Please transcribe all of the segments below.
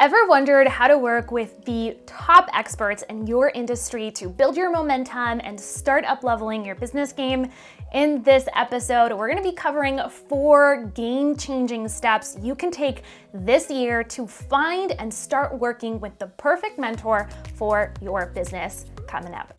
Ever wondered how to work with the top experts in your industry to build your momentum and start up-leveling your business game? In this episode, we're going to be covering 4 game-changing steps you can take this year to find and start working with the perfect mentor for your business coming up.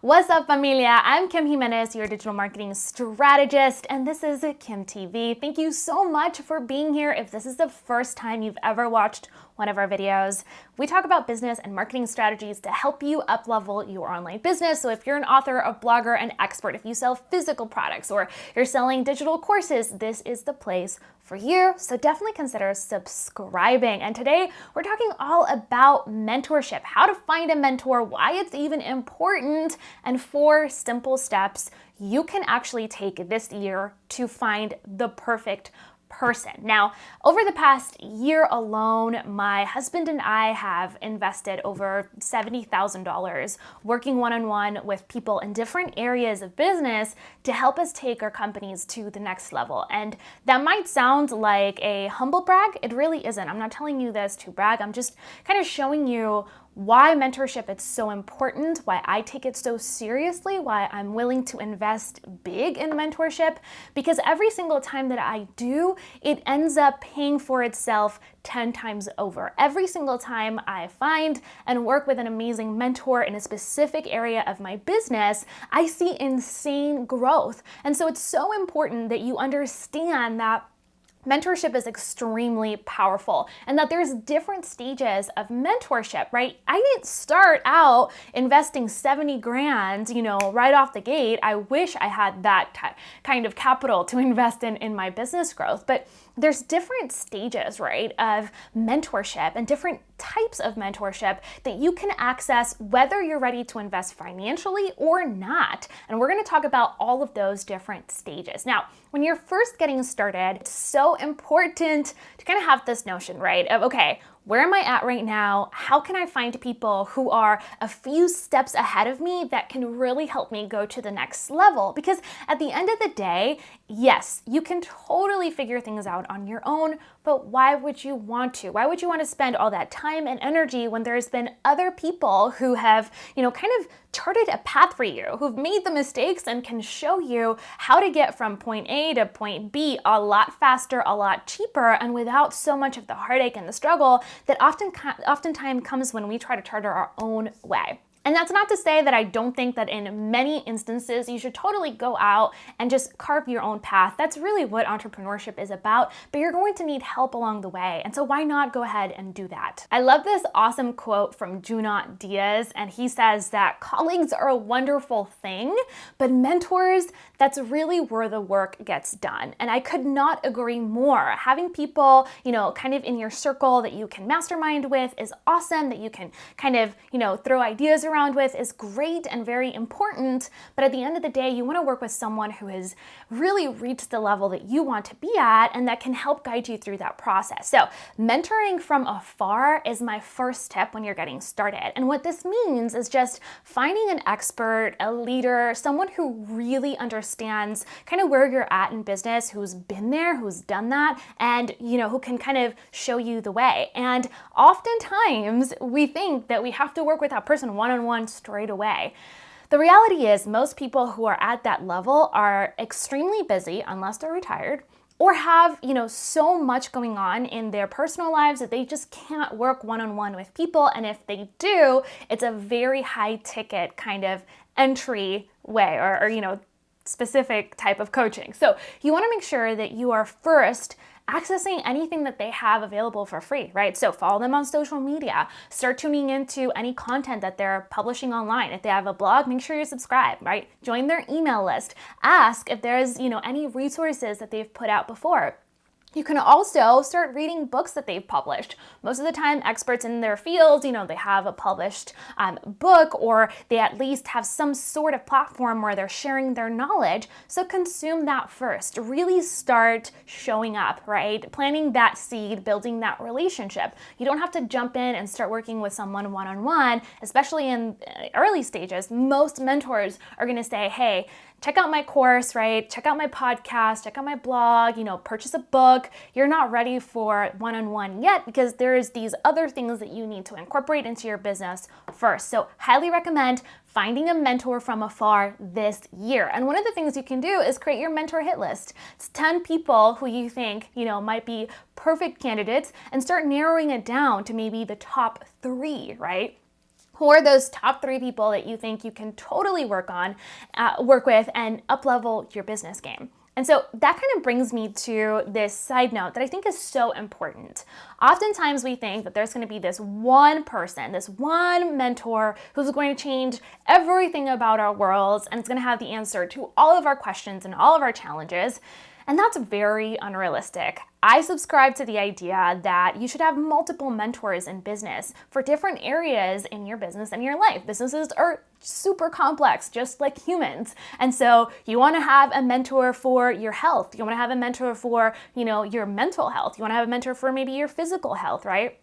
What's up, familia? I'm Kim Jimenez, your digital marketing strategist, and this is Kim TV. Thank you so much for being here. If this is the first time you've ever watched one of our videos, we talk about business and marketing strategies to help you up-level your online business. So if you're an author, a blogger, an expert, if you sell physical products or you're selling digital courses, this is the place for you. So definitely consider subscribing. And today we're talking all about mentorship, how to find a mentor, why it's even important, and 4 simple steps you can actually take this year to find the perfect person. Now, over the past year alone, my husband and I have invested over $70,000 working one-on-one with people in different areas of business to help us take our companies to the next level. And that might sound like a humble brag. It really isn't. I'm not telling you this to brag. I'm just kind of showing you why mentorship is so important, why I take it so seriously, why I'm willing to invest big in mentorship, because every single time that I do, it ends up paying for itself 10 times over. Every single time I find and work with an amazing mentor in a specific area of my business, I see insane growth. And so it's so important that you understand that mentorship is extremely powerful and that there's different stages of mentorship, right? I didn't start out investing 70 grand, right off the gate. I wish I had that kind of capital to invest in my business growth, but there's different stages, right, of mentorship and different types of mentorship that you can access whether you're ready to invest financially or not. And we're going to talk about all of those different stages. Now, when you're first getting started, it's so important to kind of have this notion, right, of, okay, where am I at right now? How can I find people who are a few steps ahead of me that can really help me go to the next level? Because at the end of the day, yes, you can totally figure things out on your own, but why would you want to? Why would you want to spend all that time and energy when there's been other people who have, kind of charted a path for you, who've made the mistakes and can show you how to get from point A to point B a lot faster, a lot cheaper, and without so much of the heartache and the struggle that oftentimes comes when we try to chart our own way. And that's not to say that I don't think that in many instances you should totally go out and just carve your own path. That's really what entrepreneurship is about, but you're going to need help along the way. And so why not go ahead and do that? I love this awesome quote from Junot Diaz, and he says that colleagues are a wonderful thing, but mentors, that's really where the work gets done. And I could not agree more. Having people, kind of in your circle that you can mastermind with is awesome, that you can kind of, throw ideas around with is great and very important, but at the end of the day, you want to work with someone who has really reached the level that you want to be at and that can help guide you through that process. So mentoring from afar is my first tip when you're getting started. And what this means is just finding an expert, a leader, someone who really understands kind of where you're at in business, who's been there, who's done that, and who can kind of show you the way. And oftentimes we think that we have to work with that person one-on-one straight away. The reality is most people who are at that level are extremely busy unless they're retired or have, so much going on in their personal lives that they just can't work one-on-one with people. And if they do, it's a very high ticket kind of entry way or specific type of coaching. So you want to make sure that you are first accessing anything that they have available for free, right? So follow them on social media, start tuning into any content that they're publishing online. If they have a blog, make sure you subscribe, right? Join their email list. Ask if there's, any resources that they've put out before. You can also start reading books that they've published. Most of the time, experts in their fields, they have a published book, or they at least have some sort of platform where they're sharing their knowledge. So consume that first. Really start showing up, right? Planting that seed, building that relationship. You don't have to jump in and start working with someone one-on-one, especially in early stages. Most mentors are going to say, hey, check out my course, right? Check out my podcast, check out my blog, purchase a book. You're not ready for one-on-one yet because there's these other things that you need to incorporate into your business first. So highly recommend finding a mentor from afar this year. And one of the things you can do is create your mentor hit list. It's 10 people who you think, might be perfect candidates, and start narrowing it down to maybe the top 3, right? Who are those top 3 people that you think you can totally work with and up-level your business game? And so that kind of brings me to this side note that I think is so important. Oftentimes we think that there's going to be this one person, this one mentor who's going to change everything about our worlds and it's going to have the answer to all of our questions and all of our challenges. And that's very unrealistic. I subscribe to the idea that you should have multiple mentors in business for different areas in your business and your life. Businesses are super complex, just like humans. And so you want to have a mentor for your health. You want to have a mentor for, your mental health. You want to have a mentor for maybe your physical health, right?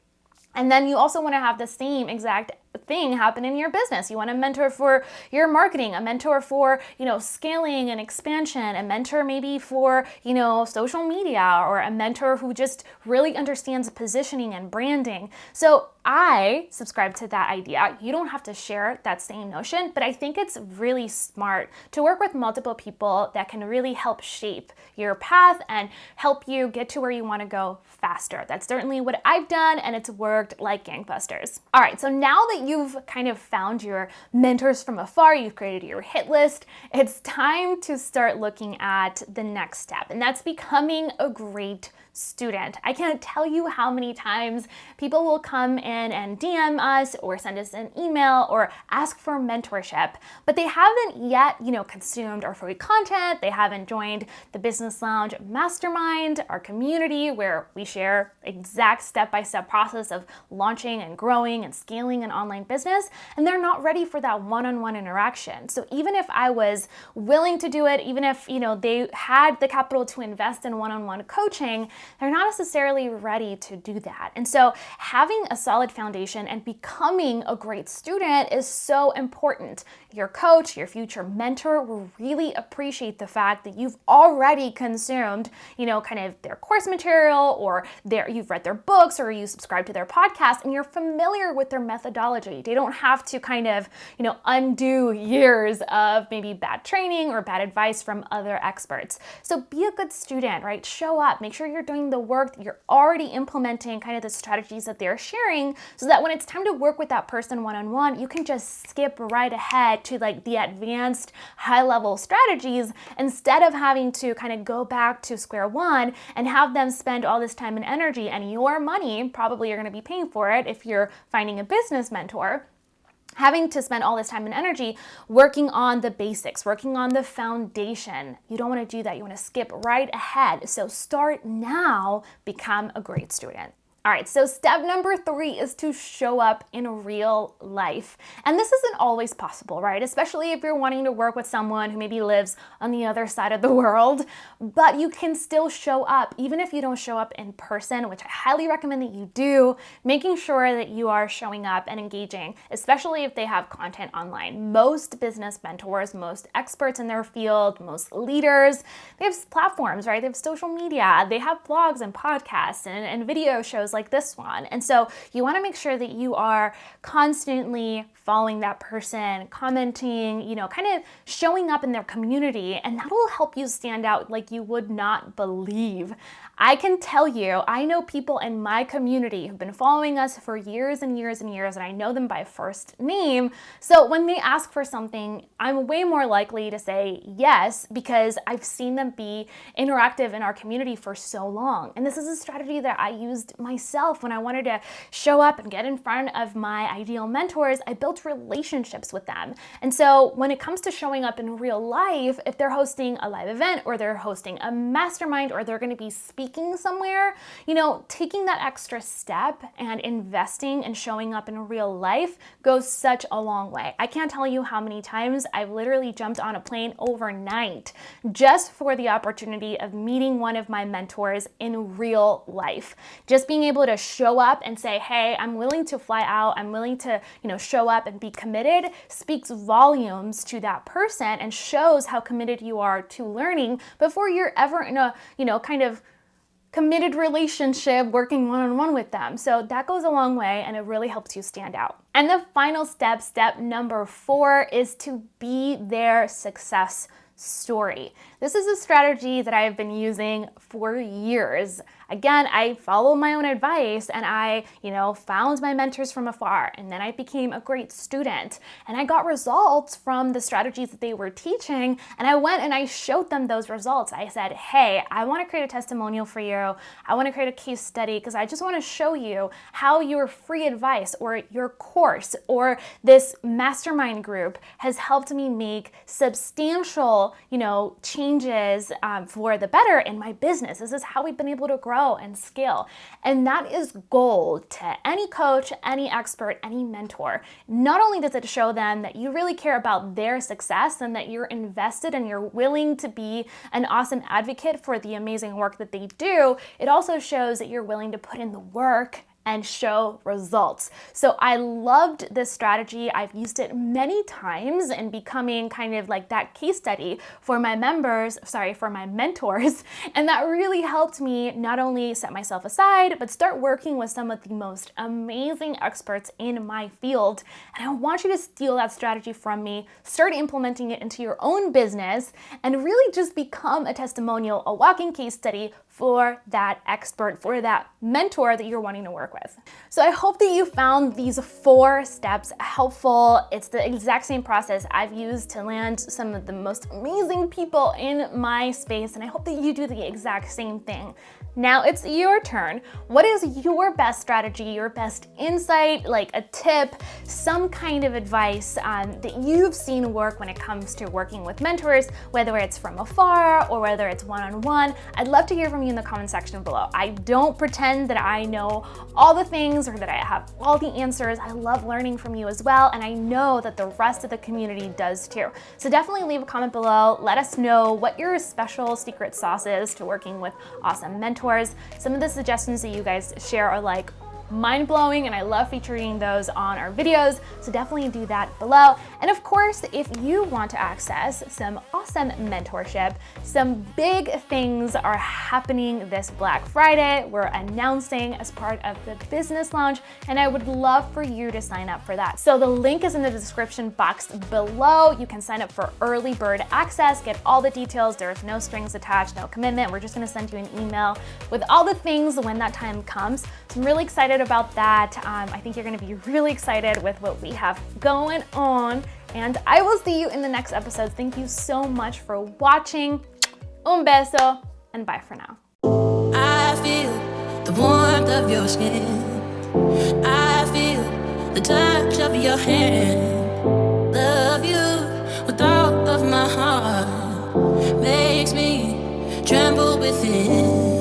And then you also want to have the same exact thing happen in your business. You want a mentor for your marketing, a mentor for, scaling and expansion, a mentor maybe for, social media, or a mentor who just really understands positioning and branding. So I subscribe to that idea. You don't have to share that same notion, but I think it's really smart to work with multiple people that can really help shape your path and help you get to where you want to go faster. That's certainly what I've done, and it's worked like gangbusters. All right, so now that you've kind of found your mentors from afar, you've created your hit list, it's time to start looking at the next step, and that's becoming a great student. I can't tell you how many times people will come in and DM us or send us an email or ask for mentorship, but they haven't yet, consumed our free content. They haven't joined the Business Lounge Mastermind, our community where we share exact step-by-step process of launching and growing and scaling an online business, and they're not ready for that one-on-one interaction. So even if I was willing to do it, even if, they had the capital to invest in one-on-one coaching, they're not necessarily ready to do that. And so having a solid foundation and becoming a great student is so important. Your coach, your future mentor will really appreciate the fact that you've already consumed, kind of their course material, or you've read their books, or you subscribe to their podcast, and you're familiar with their methodology. They don't have to kind of, undo years of maybe bad training or bad advice from other experts. So be a good student, right? Show up, make sure you're doing the work, that you're already implementing kind of the strategies that they're sharing, so that when it's time to work with that person one-on-one, you can just skip right ahead to like the advanced high-level strategies instead of having to kind of go back to square one and have them spend all this time and energy and your money. Probably you're going to be paying for it if you're finding a business mentor, having to spend all this time and energy working on the basics, working on the foundation. You don't want to do that. You want to skip right ahead. So start now, become a great student. All right, so step number 3 is to show up in real life. And this isn't always possible, right? Especially if you're wanting to work with someone who maybe lives on the other side of the world, but you can still show up, even if you don't show up in person, which I highly recommend that you do, making sure that you are showing up and engaging, especially if they have content online. Most business mentors, most experts in their field, most leaders, they have platforms, right? They have social media, they have blogs and podcasts and video shows like this one. And so you want to make sure that you are constantly following that person, commenting, kind of showing up in their community, and that will help you stand out like you would not believe. I can tell you, I know people in my community who've been following us for years and years and years, and I know them by first name. So when they ask for something, I'm way more likely to say yes because I've seen them be interactive in our community for so long. And this is a strategy that I used myself when I wanted to show up and get in front of my ideal mentors. I built relationships with them. And so when it comes to showing up in real life, if they're hosting a live event or they're hosting a mastermind or they're going to be speaking somewhere, taking that extra step and investing and showing up in real life goes such a long way. I can't tell you how many times I've literally jumped on a plane overnight just for the opportunity of meeting one of my mentors in real life. Just being able able to show up and say, hey, I'm willing to fly out, I'm willing to, show up and be committed, speaks volumes to that person and shows how committed you are to learning before you're ever in a, kind of committed relationship working one-on-one with them. So that goes a long way and it really helps you stand out. And the final step number 4, is to be their success story. This is a strategy that I've been using for years. Again, I follow my own advice and I, found my mentors from afar, and then I became a great student and I got results from the strategies that they were teaching, and I went and I showed them those results. I said, hey, I want to create a testimonial for you. I want to create a case study because I just want to show you how your free advice or your course or this mastermind group has helped me make substantial, changes for the better in my business. This is how we've been able to grow and scale. And that is gold to any coach, any expert, any mentor. Not only does it show them that you really care about their success and that you're invested and you're willing to be an awesome advocate for the amazing work that they do, it also shows that you're willing to put in the work and show results. So I loved this strategy. I've used it many times in becoming kind of like that case study for my for my mentors. And that really helped me not only set myself aside, but start working with some of the most amazing experts in my field. And I want you to steal that strategy from me, start implementing it into your own business, and really just become a testimonial, a walking case study for that expert, for that mentor that you're wanting to work with. So I hope that you found these 4 steps helpful. It's the exact same process I've used to land some of the most amazing people in my space, and I hope that you do the exact same thing. Now it's your turn. What is your best strategy, your best insight, like a tip, some kind of advice that you've seen work when it comes to working with mentors, whether it's from afar or whether it's one-on-one? I'd love to hear from you in the comment section below. I don't pretend that I know all the things or that I have all the answers. I love learning from you as well, and I know that the rest of the community does too. So definitely leave a comment below. Let us know what your special secret sauce is to working with awesome mentors. Some of the suggestions that you guys share are like mind-blowing, and I love featuring those on our videos, so definitely do that below. And of course, if you want to access some awesome mentorship, some big things are happening this Black Friday. We're announcing as part of the business launch, and I would love for you to sign up for that. So the link is in the description box below. You can sign up for early bird access, get all the details. There's no strings attached, no commitment. We're just gonna send you an email with all the things when that time comes. So I'm really excited about that. I think you're gonna be really excited with what we have going on, and I will see you in the next episode. Thank you so much for watching. Un beso, and bye for now. I feel the warmth of your skin. I feel the touch of your hand. Love you with all of my heart. Makes me tremble within.